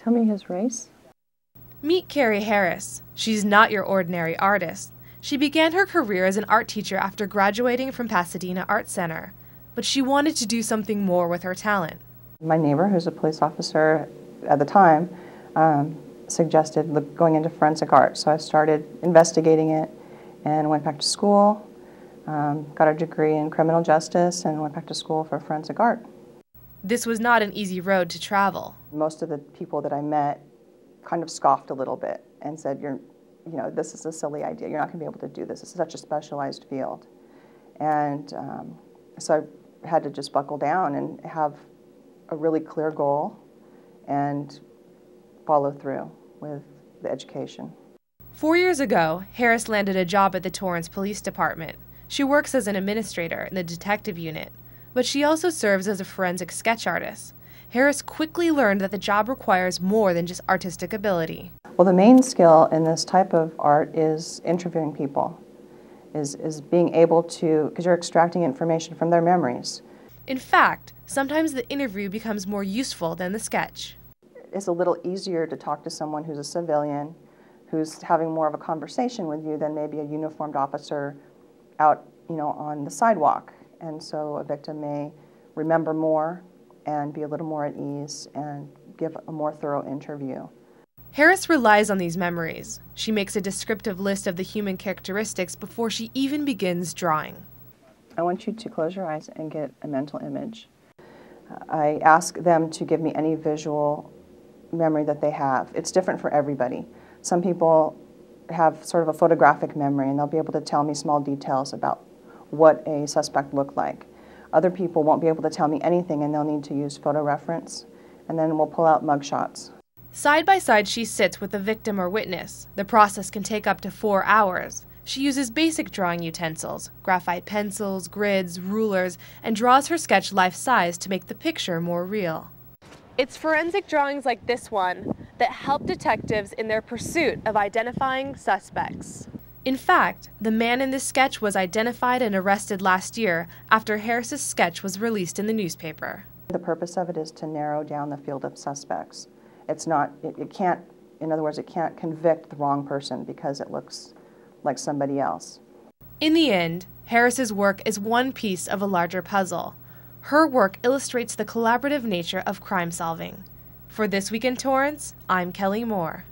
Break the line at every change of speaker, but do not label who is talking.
Tell me his race.
Meet Carrie Harris. She's not your ordinary artist. She began her career as an art teacher after graduating from Pasadena Art Center, but she wanted to do something more with her talent.
My neighbor, who's a police officer at the time, suggested going into forensic art. So I started investigating it and went back to school, got a degree in criminal justice, and went back to school for forensic art.
This was not an easy road to travel.
Most of the people that I met kind of scoffed a little bit and said, this is a silly idea. You're not going to be able to do this. It's such a specialized field. And so I had to just buckle down and have a really clear goal and follow through with the education.
4 years ago, Harris landed a job at the Torrance Police Department. She works as an administrator in the detective unit, but she also serves as a forensic sketch artist. Harris quickly learned that the job requires more than just artistic ability.
Well, the main skill in this type of art is interviewing people, is being able to, because you're extracting information from their memories.
In fact, sometimes the interview becomes more useful than the sketch.
It's a little easier to talk to someone who's a civilian, who's having more of a conversation with you than maybe a uniformed officer out, on the sidewalk. And so a victim may remember more and be a little more at ease and give a more thorough interview.
Harris relies on these memories. She makes a descriptive list of the human characteristics before she even begins drawing.
I want you to close your eyes and get a mental image. I ask them to give me any visual memory that they have. It's different for everybody. Some people have sort of a photographic memory and they'll be able to tell me small details about what a suspect looked like. Other people won't be able to tell me anything and they'll need to use photo reference, and then we'll pull out mugshots.
Side by side, she sits with the victim or witness. The process can take up to 4 hours. She uses basic drawing utensils, graphite pencils, grids, rulers, and draws her sketch life-size to make the picture more real. It's forensic drawings like this one that help detectives in their pursuit of identifying suspects. In fact, the man in this sketch was identified and arrested last year after Harris's sketch was released in the newspaper.
The purpose of it is to narrow down the field of suspects. It's not, it can't, in other words, it can't convict the wrong person because it looks like somebody else.
In the end, Harris's work is one piece of a larger puzzle. Her work illustrates the collaborative nature of crime solving. For This Week in Torrance, I'm Kelly Moore.